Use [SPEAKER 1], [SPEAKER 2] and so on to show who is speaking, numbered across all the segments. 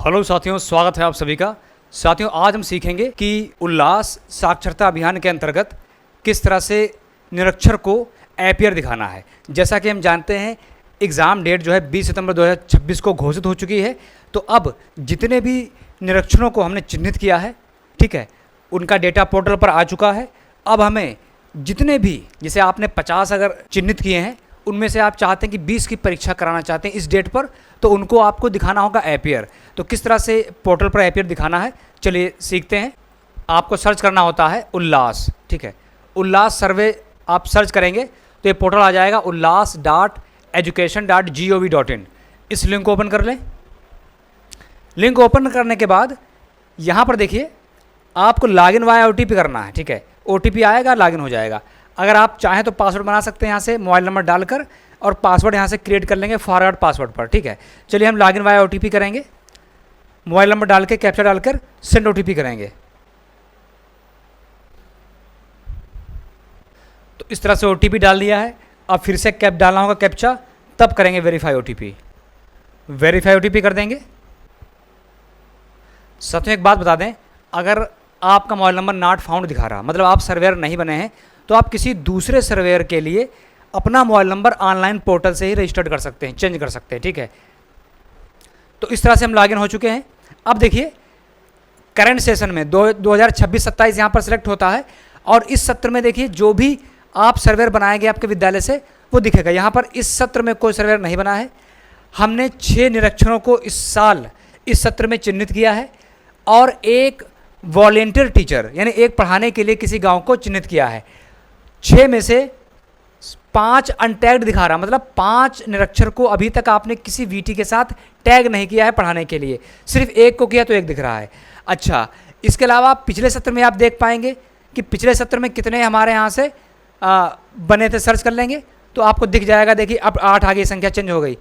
[SPEAKER 1] Hello साथियों, स्वागत है आप सभी का। साथियों, आज हम सीखेंगे कि उल्लास साक्षरता अभियान के अंतर्गत किस तरह से निरक्षर को एपियर दिखाना है। जैसा कि हम जानते हैं, एग्ज़ाम डेट जो है 20 सितंबर 2026 को घोषित हो चुकी है। तो अब जितने भी निरक्षरों को हमने चिन्हित किया है, ठीक है, उनका डेटा पोर्टल पर आ चुका है। अब हमें जितने भी, जैसे आपने 50 अगर चिन्हित किए हैं, उनमें से आप चाहते हैं कि 20 की परीक्षा कराना चाहते हैं इस डेट पर, तो उनको आपको दिखाना होगा एपियर। तो किस तरह से पोर्टल पर एपियर दिखाना है, चलिए सीखते हैं। आपको सर्च करना होता है उल्लास, ठीक है, उल्लास सर्वे आप सर्च करेंगे तो ये पोर्टल आ जाएगा ullas.education.gov.in। इस लिंक को ओपन कर लें। लिंक ओपन करने के बाद यहाँ पर देखिए, आपको लॉगिन वाया OTP करना है, ठीक है। OTP आएगा, लॉगिन हो जाएगा। अगर आप चाहें तो पासवर्ड बना सकते हैं यहाँ से मोबाइल नंबर डालकर, और पासवर्ड यहाँ से क्रिएट कर लेंगे फॉरवर्ड पासवर्ड पर, ठीक है। चलिए हम लॉगिन वाया OTP करेंगे। मोबाइल नंबर डाल के कैप्चा डालकर सेंड OTP करेंगे। तो इस तरह से OTP डाल दिया है। अब फिर से कैप डालना होगा, कैप्चा, तब करेंगे वेरीफाई OTP। वेरीफाई OTP कर देंगे। साथियों, एक बात बता दें, अगर आपका मोबाइल नंबर नॉट फाउंड दिखा रहा, मतलब आप सर्वेयर नहीं बने हैं, तो आप किसी दूसरे सर्वेयर के लिए अपना मोबाइल नंबर ऑनलाइन पोर्टल से ही रजिस्टर्ड कर सकते हैं, चेंज कर सकते हैं, ठीक है। तो इस तरह से हम लॉगिन हो चुके हैं। अब देखिए, करंट सेशन में 2026-27 यहाँ पर सिलेक्ट होता है, और इस सत्र में देखिए जो भी आप सर्वेयर बनाएंगे आपके विद्यालय से वो दिखेगा। यहाँ पर इस सत्र में कोई सर्वेयर नहीं बना है। हमने 6 निरक्षरों को इस साल इस सत्र में चिन्हित किया है, और एक वॉलेंटियर टीचर यानी एक पढ़ाने के लिए किसी गांव को चिन्हित किया है। 6 में से 5 अनटैग्ड दिखा रहा, मतलब 5 निरक्षर को अभी तक आपने किसी VT के साथ टैग नहीं किया है पढ़ाने के लिए, सिर्फ एक को किया तो एक दिख रहा है। अच्छा, इसके अलावा पिछले सत्र में आप देख पाएंगे कि पिछले सत्र में कितने हमारे यहाँ से बने थे। सर्च कर लेंगे तो आपको दिख जाएगा। देखिए, अब 8 आ गई, संख्या चेंज हो गई।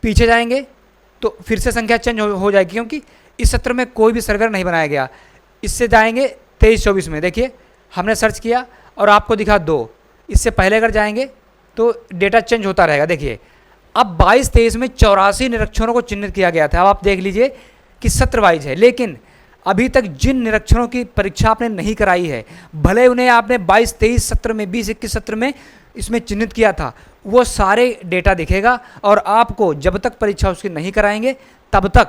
[SPEAKER 1] पीछे जाएंगे तो फिर से संख्या चेंज हो जाएगी, क्योंकि इस सत्र में कोई भी सर्वेयर नहीं बनाया गया। इससे जाएंगे 23-24 में, देखिए हमने सर्च किया और आपको दिखा 2। इससे पहले अगर जाएंगे तो डेटा चेंज होता रहेगा। देखिए, अब 22-23 में 84 निरक्षरों को चिन्हित किया गया था। अब आप देख लीजिए कि सत्र वाइज है, लेकिन अभी तक जिन निरक्षरों की परीक्षा आपने नहीं कराई है, भले उन्हें आपने 22-23 सत्र में, 20-21 सत्र में इसमें चिन्हित किया था, वो सारे डेटा दिखेगा। और आपको जब तक परीक्षा उसकी नहीं कराएंगे तब तक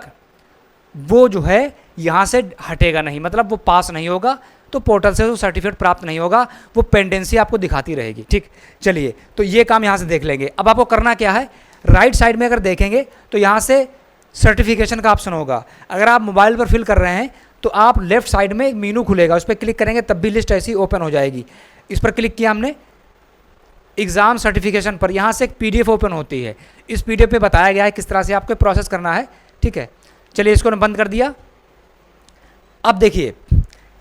[SPEAKER 1] वो जो है यहाँ से हटेगा नहीं, मतलब वो पास नहीं होगा, तो पोर्टल से वो सर्टिफिकेट प्राप्त नहीं होगा, वो पेंडेंसी आपको दिखाती रहेगी, ठीक। चलिए, तो ये काम यहाँ से देख लेंगे। अब आपको करना क्या है, राइट साइड में अगर देखेंगे तो यहाँ से सर्टिफिकेशन का ऑप्शन होगा। अगर आप मोबाइल पर फिल कर रहे हैं तो आप लेफ्ट साइड में एक मीनू खुलेगा, उस पर क्लिक करेंगे तब भी लिस्ट ऐसी ओपन हो जाएगी। इस पर क्लिक किया हमने, एग्ज़ाम सर्टिफिकेशन पर, यहाँ से एक PDF ओपन होती है। इस PDF में बताया गया है किस तरह से आपको प्रोसेस करना है, ठीक है। चलिए, इसको बंद कर दिया। अब देखिए,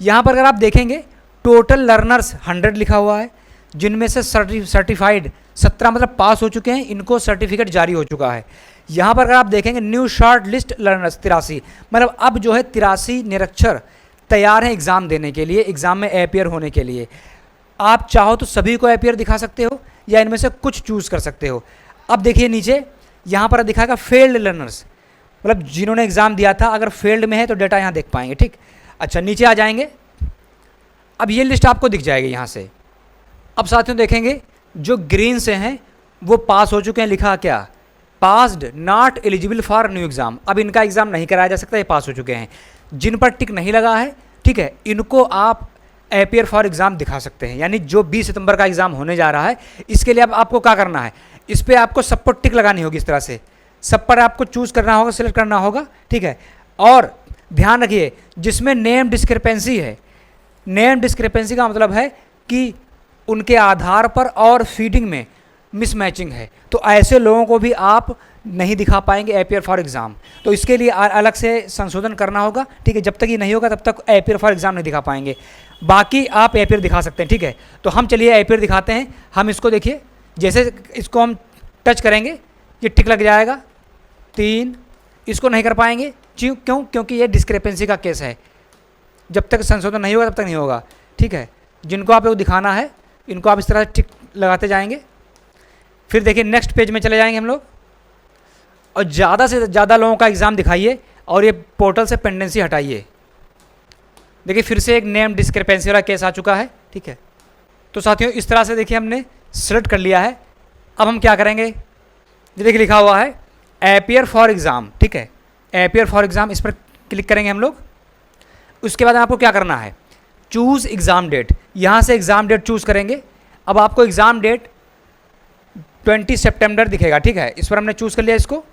[SPEAKER 1] यहाँ पर अगर आप देखेंगे टोटल लर्नर्स 100 लिखा हुआ है, जिनमें से सर्टिफाइड 17 मतलब पास हो चुके हैं, इनको सर्टिफिकेट जारी हो चुका है। यहाँ पर अगर आप देखेंगे न्यू शॉर्ट लिस्ट लर्नर्स 83, मतलब अब जो है 83 निरक्षर तैयार हैं एग्ज़ाम देने के लिए, एग्ज़ाम में एपियर होने के लिए। आप चाहो तो सभी को एपियर दिखा सकते हो या इनमें से कुछ चूज़ कर सकते हो। अब देखिए नीचे यहाँ पर दिखाएगा फेल्ड लर्नर्स, मतलब जिन्होंने एग्ज़ाम दिया था, अगर फेल्ड में है तो डेटा यहाँ देख पाएंगे, ठीक। अच्छा, नीचे आ जाएंगे, अब ये लिस्ट आपको दिख जाएगी यहाँ से। अब साथियों देखेंगे, जो ग्रीन से हैं वो पास हो चुके हैं, लिखा क्या, passed not eligible for new exam, अब इनका एग्ज़ाम नहीं कराया जा सकता, ये पास हो चुके हैं। जिन पर टिक नहीं लगा है, ठीक है, इनको आप एपियर फॉर एग्ज़ाम दिखा सकते हैं। यानी जो 20 सितंबर का एग्ज़ाम होने जा रहा है, इसके लिए अब आपको क्या करना है, इस पर आपको सब पर टिक लगानी होगी। इस तरह से सब पर आपको चूज़ करना होगा, सिलेक्ट करना होगा, ठीक है। और ध्यान रखिए, जिसमें नेम डिस्क्रिपेंसी है, नेम डिस्क्रिपेंसी का मतलब है कि उनके आधार पर और फीडिंग में मिसमैचिंग है, तो ऐसे लोगों को भी आप नहीं दिखा पाएंगे एपियर फॉर एग्ज़ाम। तो इसके लिए अलग से संशोधन करना होगा, ठीक है। जब तक ये नहीं होगा तब तक एपियर फॉर एग्ज़ाम नहीं दिखा पाएंगे, बाकी आप एपियर दिखा सकते हैं, ठीक है। तो हम चलिए एपियर दिखाते हैं। हम इसको देखिए, जैसे इसको हम टच करेंगे ये टिक लग जाएगा 3, इसको नहीं कर पाएंगे, क्यों, क्योंकि ये डिस्क्रिपेंसी का केस है। जब तक संशोधन नहीं होगा तब तक नहीं होगा, ठीक है। जिनको आप लोग दिखाना है इनको आप इस तरह से टिक लगाते जाएंगे। फिर देखिए नेक्स्ट पेज में चले जाएंगे हम लोग, और ज़्यादा से ज़्यादा लोगों का एग्ज़ाम दिखाइए। और ये पोर्टल से पेंडेंसी हटाइए। देखिए फिर से एक नेम डिस्क्रिपेंसी वाला केस आ चुका है, ठीक है। तो साथियों इस तरह से देखिए हमने सेलेक्ट कर लिया है। अब हम क्या करेंगे, ये देखिए लिखा हुआ है अपीयर फॉर एग्ज़ाम, ठीक है। अपीयर फॉर एग्ज़ाम इस पर क्लिक करेंगे हम लोग। उसके बाद आपको क्या करना है, चूज़ एग्ज़ाम डेट, यहाँ से एग्ज़ाम डेट चूज़ करेंगे। अब आपको एग्ज़ाम डेट 20 सितंबर दिखेगा, ठीक है। इस पर हमने चूज़ कर लिया इसको।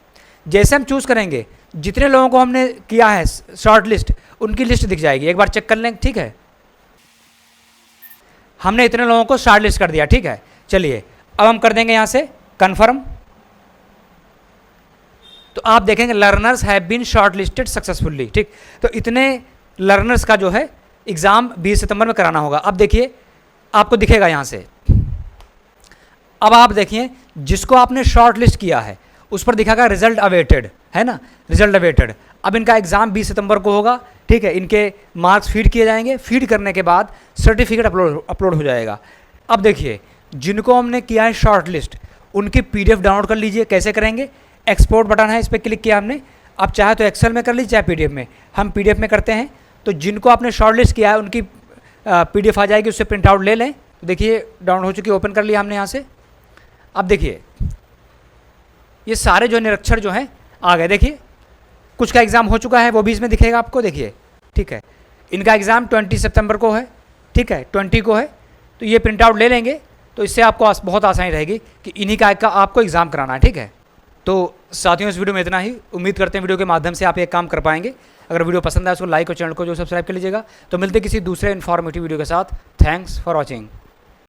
[SPEAKER 1] जैसे हम चूज़ करेंगे जितने लोगों को हमने किया है शॉर्ट लिस्ट, उनकी लिस्ट दिख जाएगी। एक बार चेक कर लें, ठीक है। हमने इतने लोगों को शॉर्ट लिस्ट कर दिया, ठीक है। चलिए अब हम कर देंगे यहाँ से कन्फर्म। तो आप देखेंगे learners have been shortlisted successfully, ठीक। तो इतने लर्नर्स का जो है एग्ज़ाम 20 सितंबर में कराना होगा। अब देखिए आपको दिखेगा यहाँ से। अब आप देखिए जिसको आपने शॉर्ट लिस्ट किया है उस पर दिखागा रिजल्ट अवेटेड, है ना, रिजल्ट अवेटेड। अब इनका एग्ज़ाम 20 सितंबर को होगा, ठीक है। इनके मार्क्स फीड किए जाएंगे, फीड करने के बाद सर्टिफिकेट अपलोड हो जाएगा। अब देखिए जिनको हमने किया है शॉर्ट लिस्ट उनकी PDF डाउनलोड कर लीजिए। कैसे करेंगे, एक्सपोर्ट बटन है, इस पर क्लिक किया हमने। आप चाहे तो एक्सेल में कर लीजिए, चाहे PDF में। हम PDF में करते हैं। तो जिनको आपने शॉर्ट लिस्ट किया है उनकी PDF आ जाएगी, उससे प्रिंट आउट ले लें। तो देखिए डाउनलोड हो चुकी, ओपन कर लिया हमने यहाँ से। अब देखिए ये सारे जो निरक्षर जो हैं आ गए। देखिए कुछ का एग्ज़ाम हो चुका है, वो भी इसमें दिखेगा आपको, देखिए, ठीक है। इनका एग्ज़ाम 20 सितंबर को है, ठीक है, 20 को है। तो ये प्रिंट आउट ले लेंगे, तो इससे आपको बहुत आसानी रहेगी कि इन्हीं का आपको एग्ज़ाम कराना है, ठीक है। तो साथियों इस वीडियो में इतना ही। उम्मीद करते हैं वीडियो के माध्यम से आप एक काम कर पाएंगे। अगर वीडियो पसंद आए उसको लाइक और चैनल को जो सब्सक्राइब कर लीजिएगा। तो मिलते किसी दूसरे इन्फॉर्मेटिव वीडियो के साथ। Thanks for watching.